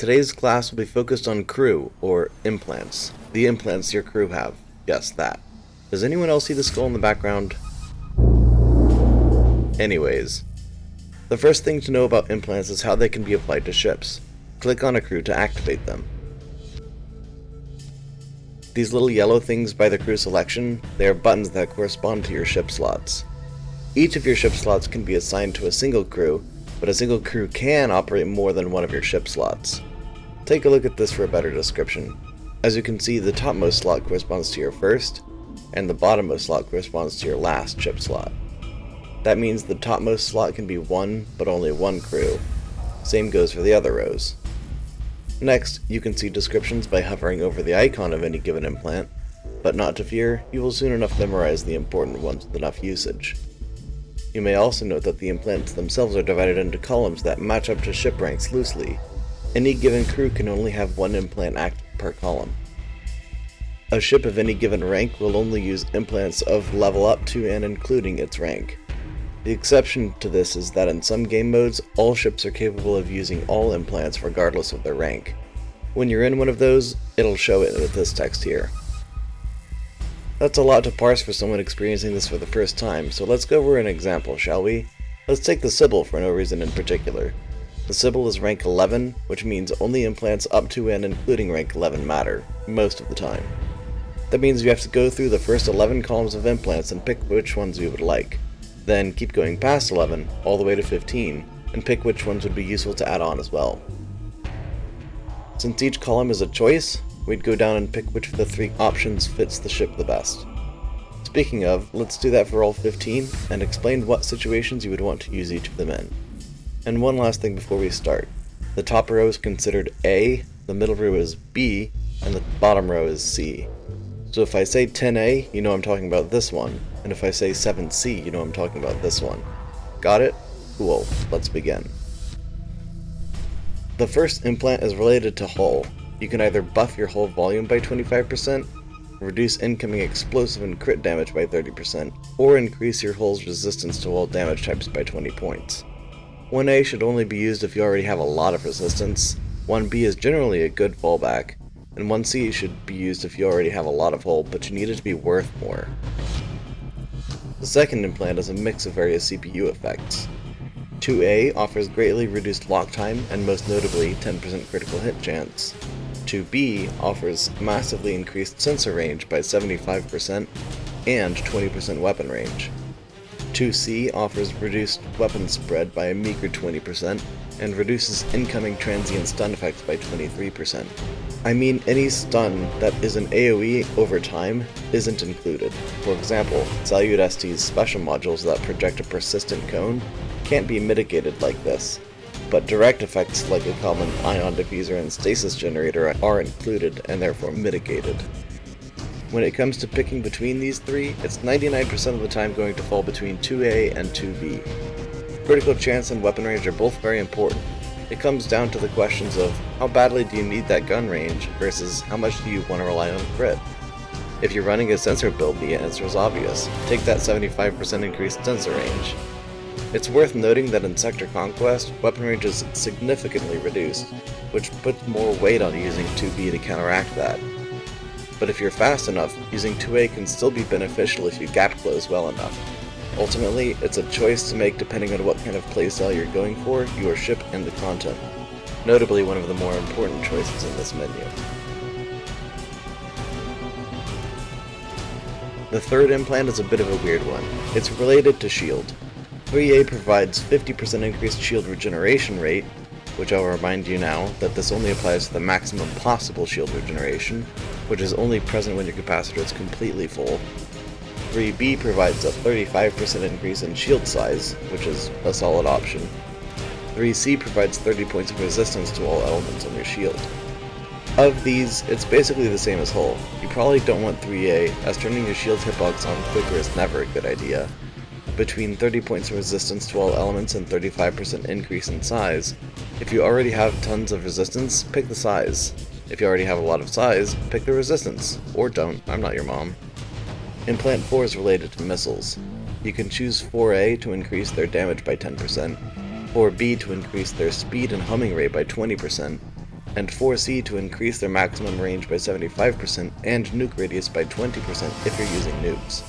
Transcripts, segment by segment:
Today's class will be focused on crew, or implants. The implants your crew have. Yes, that. Does anyone else see the skull in the background? Anyways, the first thing to know about implants is how they can be applied to ships. Click on a crew to activate them. These little yellow things by the crew selection, they are buttons that correspond to your ship slots. Each of your ship slots can be assigned to a single crew, but a single crew can operate more than one of your ship slots. Take a look at this for a better description. As you can see, the topmost slot corresponds to your first, and the bottommost slot corresponds to your last ship slot. That means the topmost slot can be one, but only one crew. Same goes for the other rows. Next, you can see descriptions by hovering over the icon of any given implant, but not to fear, you will soon enough memorize the important ones with enough usage. You may also note that the implants themselves are divided into columns that match up to ship ranks loosely. Any given crew can only have one implant active per column. A ship of any given rank will only use implants of level up to and including its rank. The exception to this is that in some game modes, all ships are capable of using all implants regardless of their rank. When you're in one of those, it'll show it with this text here. That's a lot to parse for someone experiencing this for the first time, so let's go over an example, shall we? Let's take the Sybil for no reason in particular. The Sybil is rank 11, which means only implants up to and including rank 11 matter, most of the time. That means you have to go through the first 11 columns of implants and pick which ones you would like. Then keep going past 11, all the way to 15, and pick which ones would be useful to add on as well. Since each column is a choice, we'd go down and pick which of the 3 options fits the ship the best. Speaking of, let's do that for all 15, and explain what situations you would want to use each of them in. And one last thing before we start. The top row is considered A, the middle row is B, and the bottom row is C. So if I say 10A, you know I'm talking about this one, and if I say 7C, you know I'm talking about this one. Got it? Cool, let's begin. The first implant is related to hull. You can either buff your hull volume by 25%, reduce incoming explosive and crit damage by 30%, or increase your hull's resistance to all damage types by 20 points. 1A should only be used if you already have a lot of resistance, 1B is generally a good fallback, and 1C should be used if you already have a lot of hull, but you need it to be worth more. The second implant is a mix of various CPU effects. 2A offers greatly reduced lock time and most notably 10% critical hit chance. 2B offers massively increased sensor range by 75% and 20% weapon range. 2C offers reduced weapon spread by a meager 20% and reduces incoming transient stun effects by 23%. I mean, any stun that is an AoE over time isn't included. For example, Salyut ST's special modules that project a persistent cone can't be mitigated like this, but direct effects like a common ion diffuser and stasis generator are included and therefore mitigated. When it comes to picking between these 3, it's 99% of the time going to fall between 2A and 2B. Critical chance and weapon range are both very important. It comes down to the questions of how badly do you need that gun range versus how much do you want to rely on crit. If you're running a sensor build, the answer is obvious. Take that 75% increased sensor range. It's worth noting that in Sector Conquest, weapon range is significantly reduced, which puts more weight on using 2B to counteract that. But if you're fast enough, using 2A can still be beneficial if you gap close well enough. Ultimately, it's a choice to make depending on what kind of playstyle you're going for, your ship, and the content. Notably one of the more important choices in this menu. The third implant is a bit of a weird one. It's related to shield. 3A provides 50% increased shield regeneration rate, which I'll remind you now that this only applies to the maximum possible shield regeneration, which is only present when your capacitor is completely full. 3B provides a 35% increase in shield size, which is a solid option. 3C provides 30 points of resistance to all elements on your shield. Of these, it's basically the same as hull. You probably don't want 3A, as turning your shield's hitbox on quicker is never a good idea. Between 30 points of resistance to all elements and 35% increase in size, if you already have tons of resistance, pick the size. If you already have a lot of size, pick the resistance. Or don't, I'm not your mom. Implant 4 is related to missiles. You can choose 4A to increase their damage by 10%, 4B to increase their speed and homing rate by 20%, and 4C to increase their maximum range by 75% and nuke radius by 20% if you're using nukes.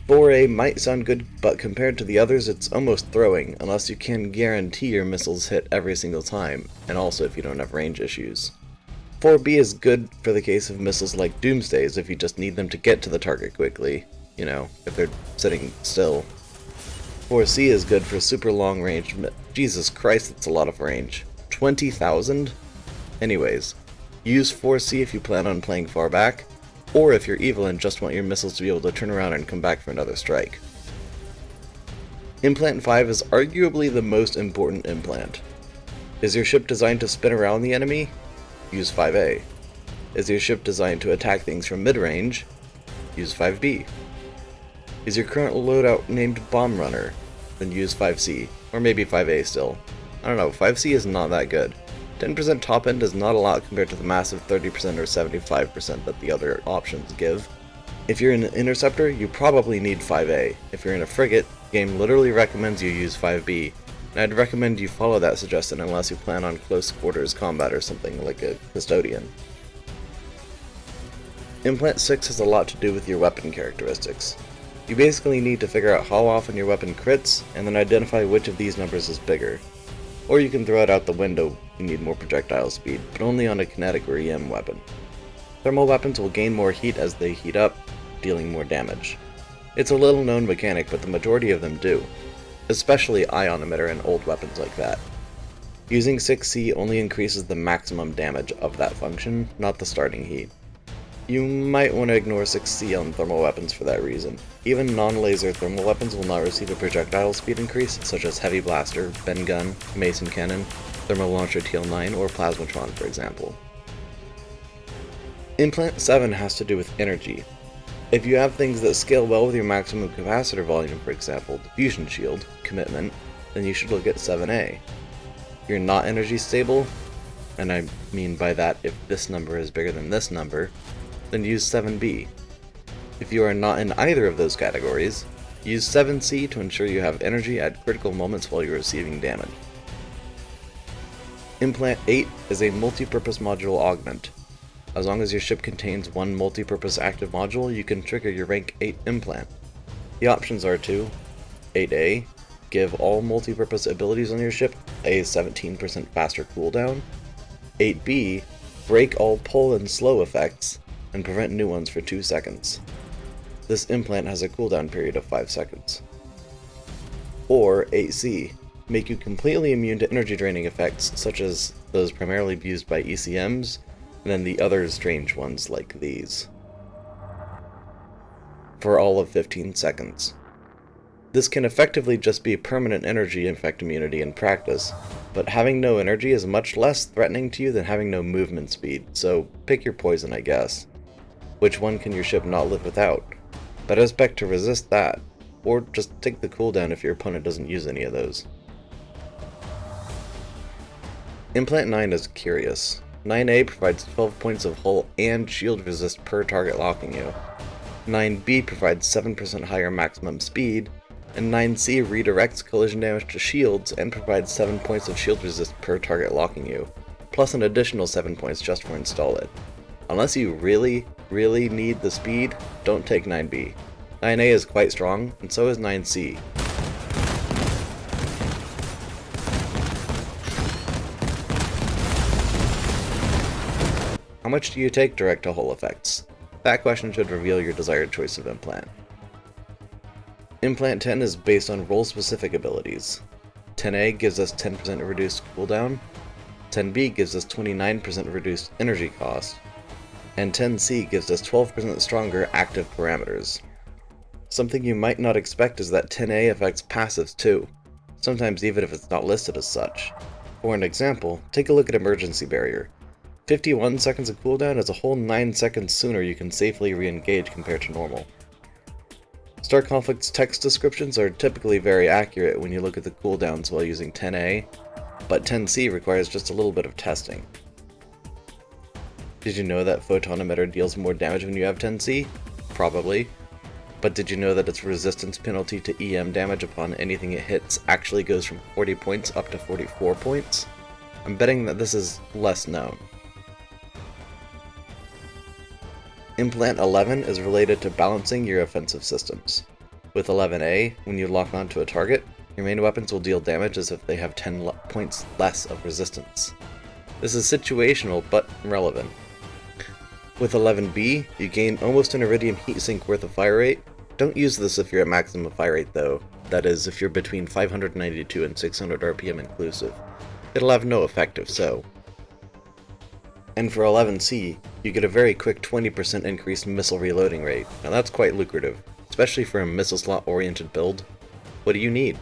4A might sound good, but compared to the others it's almost throwing, unless you can guarantee your missiles hit every single time, and also if you don't have range issues. 4B is good for the case of missiles like Doomsdays if you just need them to get to the target quickly, if they're sitting still. 4C is good for super long range. Jesus Christ, that's a lot of range. 20,000? Anyways, use 4C if you plan on playing far back, or if you're evil and just want your missiles to be able to turn around and come back for another strike. Implant 5 is arguably the most important implant. Is your ship designed to spin around the enemy? Use 5A. Is your ship designed to attack things from mid-range? Use 5B. Is your current loadout named Bomb Runner? Then use 5C, or maybe 5A still. I don't know, 5C is not that good. 10% top end is not a lot compared to the massive 30% or 75% that the other options give. If you're in an interceptor, you probably need 5A. If you're in a frigate, the game literally recommends you use 5B, and I'd recommend you follow that suggestion unless you plan on close quarters combat or something like a custodian. Implant 6 has a lot to do with your weapon characteristics. You basically need to figure out how often your weapon crits, and then identify which of these numbers is bigger. Or you can throw it out the window if you need more projectile speed, but only on a kinetic or EM weapon. Thermal weapons will gain more heat as they heat up, dealing more damage. It's a little known mechanic, but the majority of them do, especially ion emitter and old weapons like that. Using 6C only increases the maximum damage of that function, not the starting heat. You might want to ignore 6C on thermal weapons for that reason. Even non-laser thermal weapons will not receive a projectile speed increase, such as Heavy Blaster, Bend Gun, Mason Cannon, Thermal Launcher TL9, or Plasmatron for example. Implant 7 has to do with energy. If you have things that scale well with your maximum capacitor volume, for example, Diffusion Shield, Commitment, then you should look at 7A. If you're not energy stable, and I mean by that if this number is bigger than this number, then use 7B. If you are not in either of those categories, use 7C to ensure you have energy at critical moments while you're receiving damage. Implant 8 is a multi-purpose module augment. As long as your ship contains one multi-purpose active module, you can trigger your rank 8 implant. The options are to 8A, give all multi-purpose abilities on your ship a 17% faster cooldown, 8B, break all pull and slow effects, and prevent new ones for 2 seconds. This implant has a cooldown period of 5 seconds. Or 8C, make you completely immune to energy draining effects such as those primarily used by ECMs, and then the other strange ones like these. For all of 15 seconds. This can effectively just be permanent energy effect immunity in practice, but having no energy is much less threatening to you than having no movement speed, so pick your poison I guess. Which one can your ship not live without? Better expect to resist that, or just take the cooldown if your opponent doesn't use any of those. Implant 9 is curious. 9A provides 12 points of hull and shield resist per target locking you. 9B provides 7% higher maximum speed, and 9C redirects collision damage to shields and provides 7 points of shield resist per target locking you, plus an additional 7 points just for install it. Unless you really need the speed, don't take 9B. 9A is quite strong, and so is 9C. How much do you take direct to hull effects? That question should reveal your desired choice of implant. Implant 10 is based on role-specific abilities. 10A gives us 10% reduced cooldown, 10B gives us 29% reduced energy cost, and 10C gives us 12% stronger active parameters. Something you might not expect is that 10A affects passives too, sometimes even if it's not listed as such. For an example, take a look at Emergency Barrier. 51 seconds of cooldown is a whole 9 seconds sooner you can safely re-engage compared to normal. Star Conflict's text descriptions are typically very accurate when you look at the cooldowns while using 10A, but 10C requires just a little bit of testing. Did you know that Photon Emitter deals more damage when you have 10C? Probably. But did you know that its resistance penalty to EM damage upon anything it hits actually goes from 40 points up to 44 points? I'm betting that this is less known. Implant 11 is related to balancing your offensive systems. With 11A, when you lock onto a target, your main weapons will deal damage as if they have 10 points less of resistance. This is situational but relevant. With 11B, you gain almost an Iridium heatsink worth of fire rate. Don't use this if you're at maximum fire rate though, that is, if you're between 592 and 600 RPM inclusive. It'll have no effect if so. And for 11C, you get a very quick 20% increased missile reloading rate. Now that's quite lucrative, especially for a missile slot oriented build. What do you need?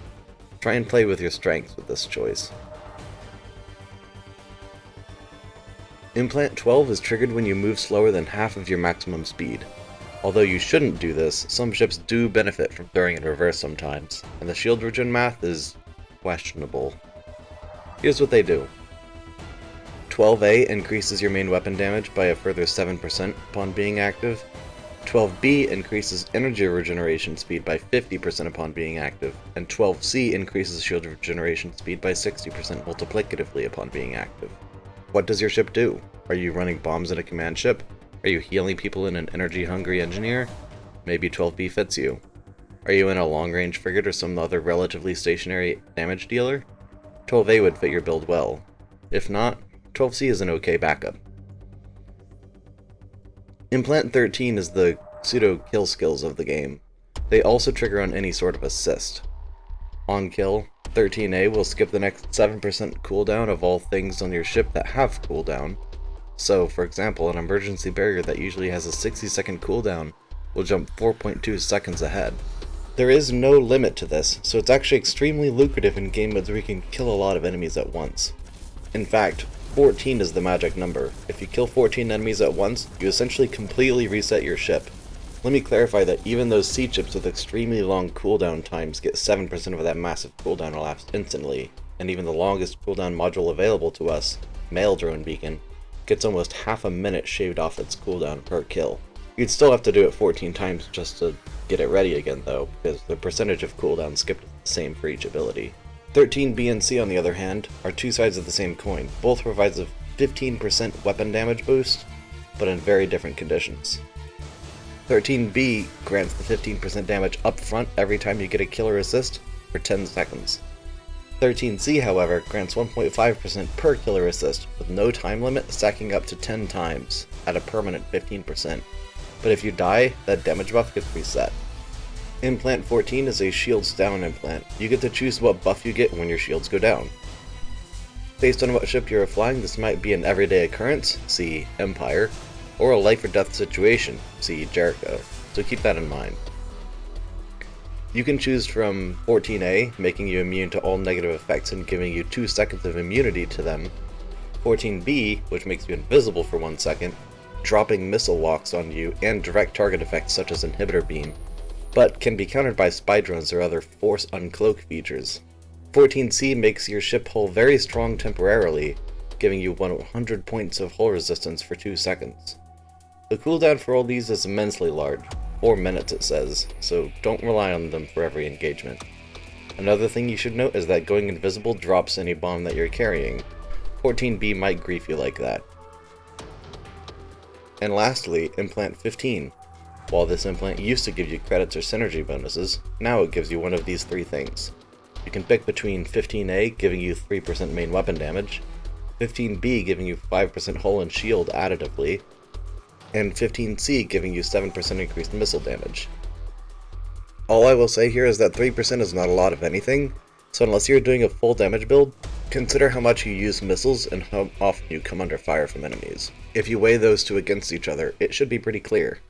Try and play with your strengths with this choice. Implant 12 is triggered when you move slower than half of your maximum speed. Although you shouldn't do this, some ships do benefit from throwing in reverse sometimes, and the shield regen math is questionable. Here's what they do. 12A increases your main weapon damage by a further 7% upon being active. 12B increases energy regeneration speed by 50% upon being active, and 12C increases shield regeneration speed by 60% multiplicatively upon being active. What does your ship do? Are you running bombs in a command ship? Are you healing people in an energy-hungry engineer? Maybe 12B fits you. Are you in a long-range frigate or some other relatively stationary damage dealer? 12A would fit your build well. If not, 12C is an okay backup. Implant 13 is the pseudo-kill skills of the game. They also trigger on any sort of assist. On kill, 13A will skip the next 7% cooldown of all things on your ship that have cooldown. So, for example, an emergency barrier that usually has a 60-second cooldown will jump 4.2 seconds ahead. There is no limit to this, so it's actually extremely lucrative in game modes where you can kill a lot of enemies at once. In fact, 14 is the magic number. If you kill 14 enemies at once, you essentially completely reset your ship. Let me clarify that even those sea chips with extremely long cooldown times get 7% of that massive cooldown elapsed instantly, and even the longest cooldown module available to us, Mail Drone Beacon, gets almost half a minute shaved off its cooldown per kill. You'd still have to do it 14 times just to get it ready again though, because the percentage of cooldown skipped is the same for each ability. 13B and C on the other hand are two sides of the same coin. Both provides a 15% weapon damage boost, but in very different conditions. 13B grants the 15% damage up front every time you get a killer assist for 10 seconds. 13C, however, grants 1.5% per killer assist, with no time limit stacking up to 10 times, at a permanent 15%. But if you die, that damage buff gets reset. Implant 14 is a shields down implant. You get to choose what buff you get when your shields go down. Based on what ship you are flying, this might be an everyday occurrence, see Empire, or a life or death situation, see Jericho, so keep that in mind. You can choose from 14A, making you immune to all negative effects and giving you 2 seconds of immunity to them, 14B, which makes you invisible for 1 second, dropping missile walks on you, and direct target effects such as Inhibitor Beam, but can be countered by spy drones or other force uncloak features. 14C makes your ship hull very strong temporarily, giving you 100 points of hull resistance for 2 seconds. The cooldown for all these is immensely large, 4 minutes it says, so don't rely on them for every engagement. Another thing you should note is that going invisible drops any bomb that you're carrying. 14B might grief you like that. And lastly, Implant 15. While this implant used to give you credits or synergy bonuses, now it gives you one of these 3 things. You can pick between 15A giving you 3% main weapon damage, 15B giving you 5% hull and shield additively, and 15C giving you 7% increased missile damage. All I will say here is that 3% is not a lot of anything, so unless you're doing a full damage build, consider how much you use missiles and how often you come under fire from enemies. If you weigh those two against each other, it should be pretty clear.